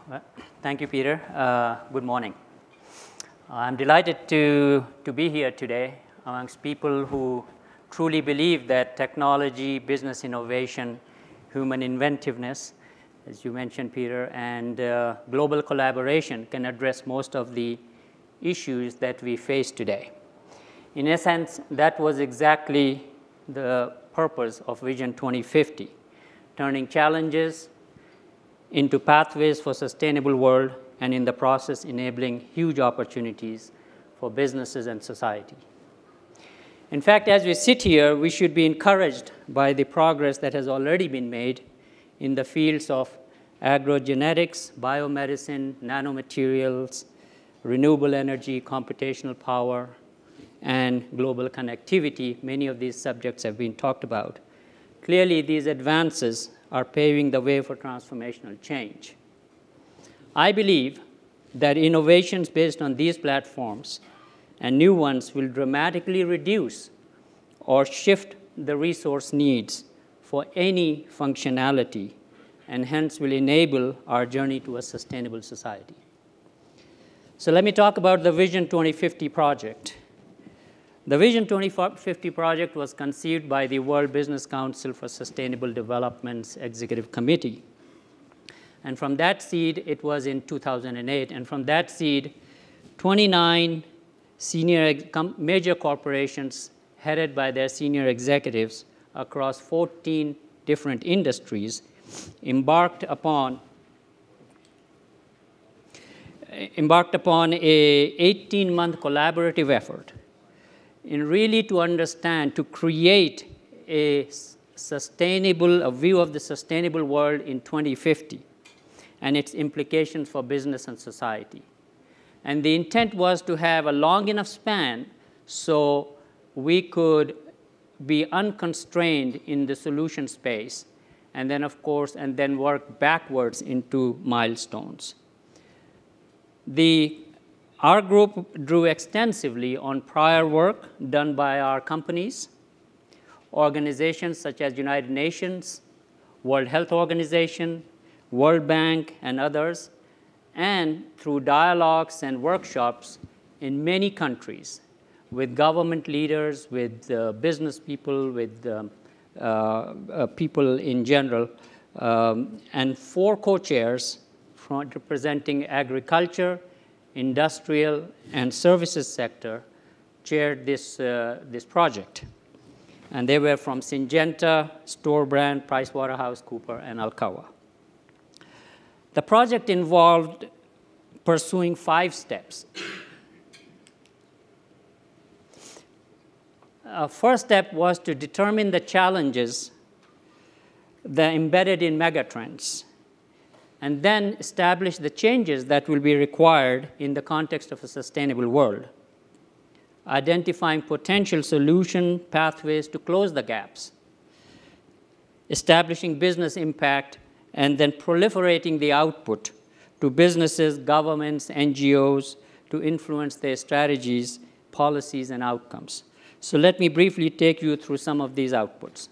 Well, thank you, Peter. Good morning. I'm delighted to be here today amongst people who truly believe that technology, business innovation, human inventiveness, as you mentioned, Peter, and global collaboration can address most of the issues that we face today. In essence, that was exactly the purpose of Vision 2050, turning challenges into pathways for sustainable world, and in the process enabling huge opportunities for businesses and society. In fact, as we sit here, we should be encouraged by the progress that has already been made in the fields of agrogenetics, biomedicine, nanomaterials, renewable energy, computational power, and global connectivity. Many of these subjects have been talked about. Clearly, these advances are paving the way for transformational change. I believe that innovations based on these platforms and new ones will dramatically reduce or shift the resource needs for any functionality, and hence will enable our journey to a sustainable society. So let me talk about the Vision 2050 project. The Vision 2050 project was conceived by the World Business Council for Sustainable Development's Executive Committee. And from that seed, it was in 2008, and from that seed, 29 major corporations headed by their senior executives across 14 different industries embarked upon a 18-month collaborative effort in really to understand, to create a view of the sustainable world in 2050 and its implications for business and society. And the intent was to have a long enough span so we could be unconstrained in the solution space, and then, of course, and then work backwards into milestones. Our group drew extensively on prior work done by our companies, organizations such as United Nations, World Health Organization, World Bank, and others, and through dialogues and workshops in many countries with government leaders, with business people, with people in general, and 4 co-chairs representing agriculture, industrial, and services sector chaired this project. And they were from Syngenta, Storebrand, PricewaterhouseCoopers, and Alcoa. The project involved pursuing 5 steps. First step was to determine the challenges that are embedded in megatrends, and then establish the changes that will be required in the context of a sustainable world, identifying potential solution pathways to close the gaps, establishing business impact, and then proliferating the output to businesses, governments, NGOs to influence their strategies, policies, and outcomes. So let me briefly take you through some of these outputs.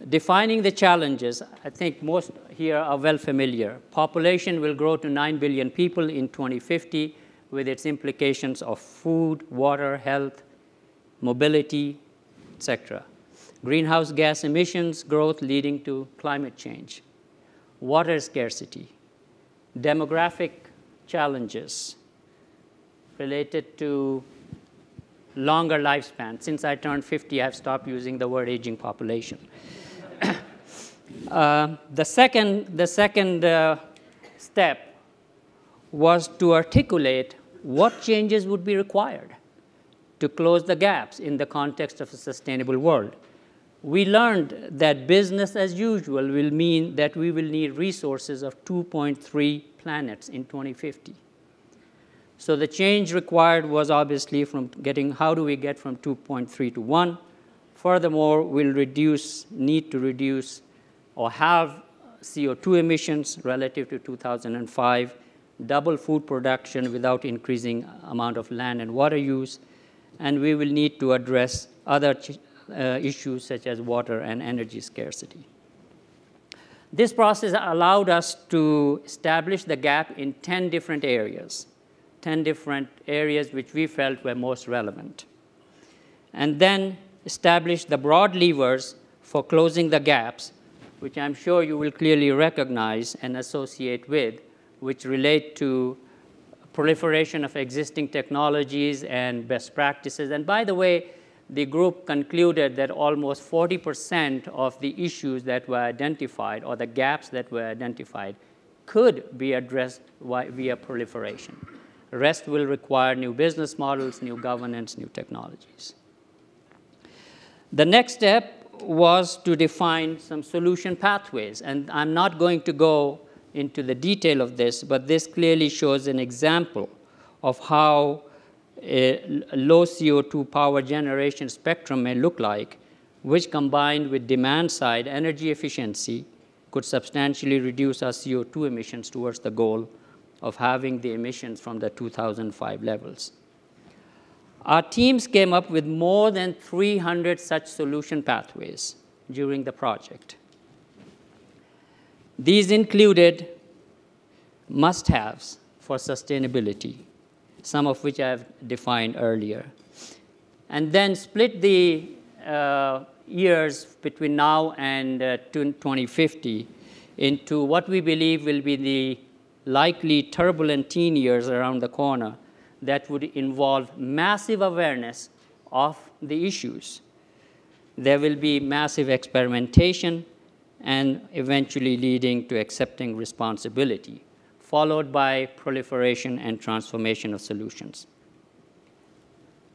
Defining the challenges, I think most here are well familiar. Population will grow to 9 billion people in 2050 with its implications of food, water, health, mobility, etc. Greenhouse gas emissions growth leading to climate change. Water scarcity. Demographic challenges related to longer lifespan. Since I turned 50, I've stopped using the word aging population. The second step was to articulate what changes would be required to close the gaps in the context of a sustainable world. We learned that business as usual will mean that we will need resources of 2.3 planets in 2050. So the change required was obviously how do we get from 2.3 to 1? Furthermore, we'll need to reduce or have CO2 emissions relative to 2005, double food production without increasing amount of land and water use, and we will need to address other issues such as water and energy scarcity. This process allowed us to establish the gap in 10 different areas, 10 different areas which we felt were most relevant, and then establish the broad levers for closing the gaps, which I'm sure you will clearly recognize and associate with, which relate to proliferation of existing technologies and best practices. And by the way, the group concluded that almost 40% of the issues that were identified, or the gaps that were identified, could be addressed via proliferation. The rest will require new business models, new governance, new technologies. The next step was to define some solution pathways. And I'm not going to go into the detail of this, but this clearly shows an example of how a low CO2 power generation spectrum may look like, which combined with demand-side energy efficiency could substantially reduce our CO2 emissions towards the goal of having the emissions from the 2005 levels. Our teams came up with more than 300 such solution pathways during the project. These included must-haves for sustainability, some of which I have defined earlier, and then split the years between now and 2050 into what we believe will be the likely turbulent teen years around the corner that would involve massive awareness of the issues. There will be massive experimentation and eventually leading to accepting responsibility, followed by proliferation and transformation of solutions.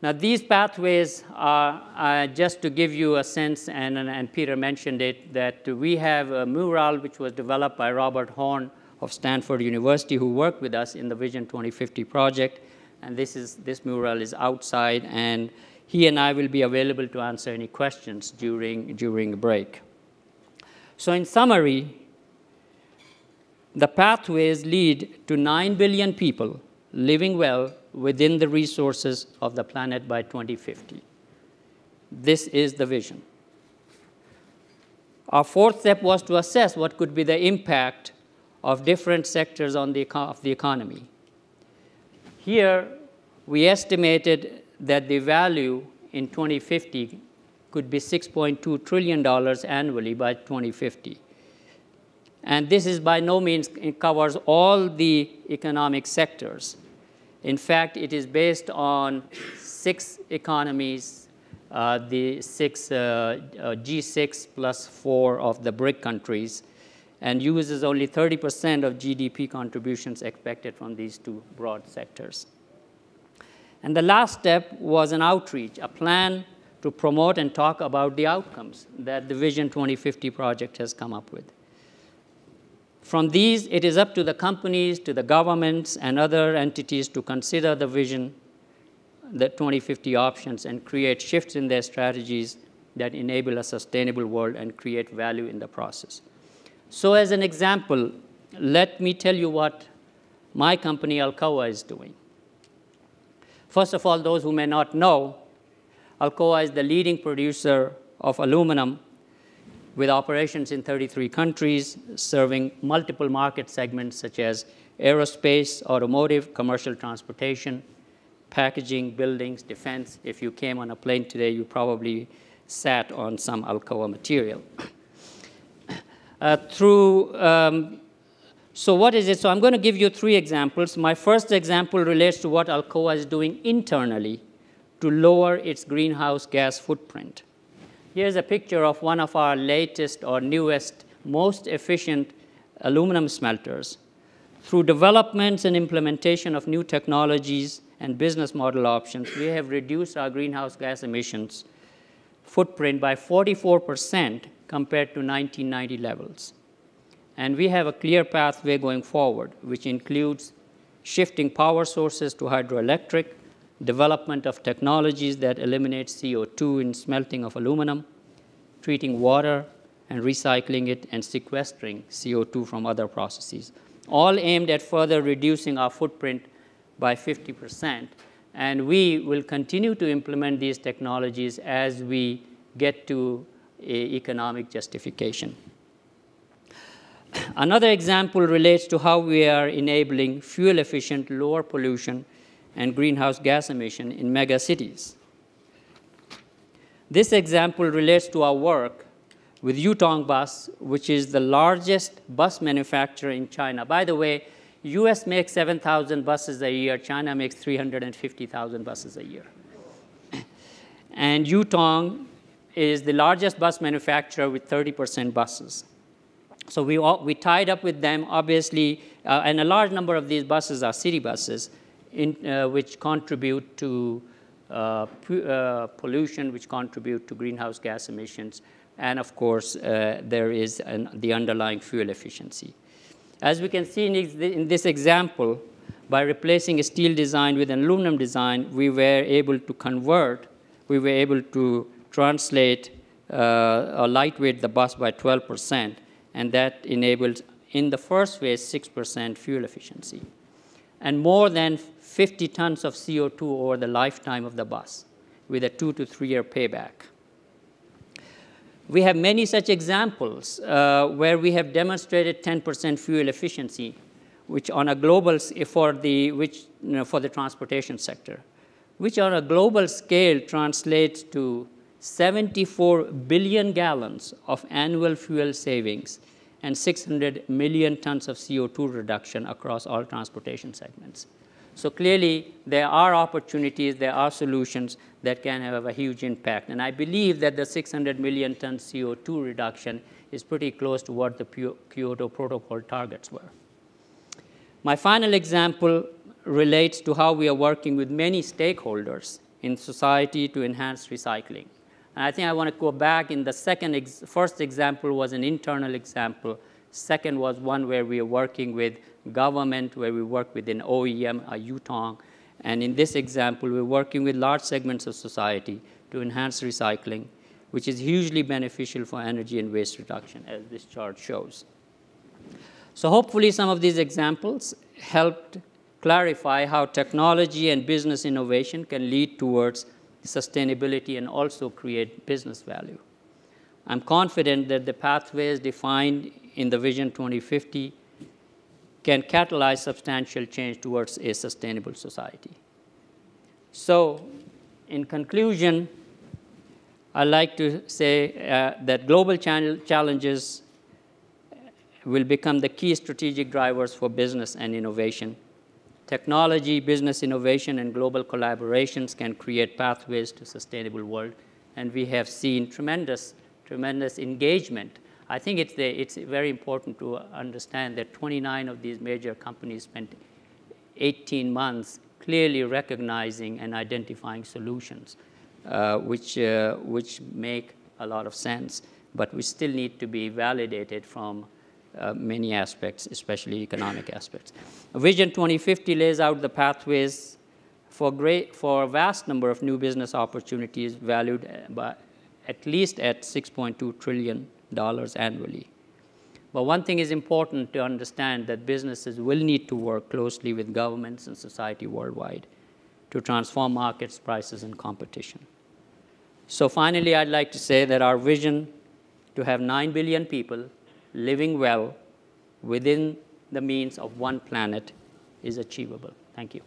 Now, these pathways are just to give you a sense, and Peter mentioned it, that we have a mural which was developed by Robert Horn of Stanford University, who worked with us in the Vision 2050 project. And this mural is outside, and he and I will be available to answer any questions during a break. So in summary, the pathways lead to 9 billion people living well within the resources of the planet by 2050. This is the vision. Our fourth step was to assess what could be the impact of different sectors of the economy. Here, we estimated that the value in 2050 could be $6.2 trillion annually by 2050. And this is by no means, it covers all the economic sectors. In fact, it is based on 6 economies, the G6 plus 4 of the BRIC countries, and uses only 30% of GDP contributions expected from these 2 broad sectors. And the last step was an outreach, a plan to promote and talk about the outcomes that the Vision 2050 project has come up with. From these, it is up to the companies, to the governments, and other entities to consider the vision, the 2050 options, and create shifts in their strategies that enable a sustainable world and create value in the process. So as an example, let me tell you what my company, Alcoa, is doing. First of all, those who may not know, Alcoa is the leading producer of aluminum with operations in 33 countries, serving multiple market segments such as aerospace, automotive, commercial transportation, packaging, buildings, defense. If you came on a plane today, you probably sat on some Alcoa material. So what is it? So I'm going to give you 3 examples. My first example relates to what Alcoa is doing internally to lower its greenhouse gas footprint. Here's a picture of one of our latest or newest, most efficient aluminum smelters. Through developments and implementation of new technologies and business model options, we have reduced our greenhouse gas emissions footprint by 44% compared to 1990 levels. And we have a clear pathway going forward, which includes shifting power sources to hydroelectric, development of technologies that eliminate CO2 in smelting of aluminum, treating water and recycling it, and sequestering CO2 from other processes, all aimed at further reducing our footprint by 50%. And we will continue to implement these technologies as we get to economic justification. Another example relates to how we are enabling fuel-efficient, lower pollution and greenhouse gas emission in mega cities. This example relates to our work with Yutong Bus, which is the largest bus manufacturer in China. By the way, US makes 7,000 buses a year. China makes 350,000 buses a year. And Yutong is the largest bus manufacturer with 30% buses. So we tied up with them, obviously, and a large number of these buses are city buses, which contribute to pollution, which contribute to greenhouse gas emissions. And of course, there is the underlying fuel efficiency. As we can see in this example, by replacing a steel design with an aluminum design, we were able to translate or lightweight the bus by 12%, and that enables, in the first phase, 6% fuel efficiency, and more than 50 tons of CO2 over the lifetime of the bus, with a 2 to 3 year payback. We have many such examples where we have demonstrated 10% fuel efficiency, which on a global for the transportation sector, which on a global scale translates to 74 billion gallons of annual fuel savings and 600 million tons of CO2 reduction across all transportation segments. So clearly, there are opportunities, there are solutions that can have a huge impact. And I believe that the 600 million ton CO2 reduction is pretty close to what the Kyoto Protocol targets were. My final example relates to how we are working with many stakeholders in society to enhance recycling. And I think I want to go back in the first example was an internal example. Second was one where we are working with government, where we work with an OEM, a Yutong. And in this example, we're working with large segments of society to enhance recycling, which is hugely beneficial for energy and waste reduction, as this chart shows. So hopefully some of these examples helped clarify how technology and business innovation can lead towards sustainability and also create business value. I'm confident that the pathways defined in the Vision 2050 can catalyze substantial change towards a sustainable society. So, in conclusion, I'd like to say that global challenges will become the key strategic drivers for business and innovation. Technology, business innovation, and global collaborations can create pathways to a sustainable world, and we have seen tremendous engagement. I think it's very important to understand that 29 of these major companies spent 18 months clearly recognizing and identifying solutions, which make a lot of sense, but we still need to be validated from many aspects, especially economic aspects. Vision 2050 lays out the pathways for a vast number of new business opportunities valued by at least at $6.2 trillion annually. But one thing is important to understand, that businesses will need to work closely with governments and society worldwide to transform markets, prices, and competition. So finally, I'd like to say that our vision to have 9 billion people living well within the means of one planet is achievable. Thank you.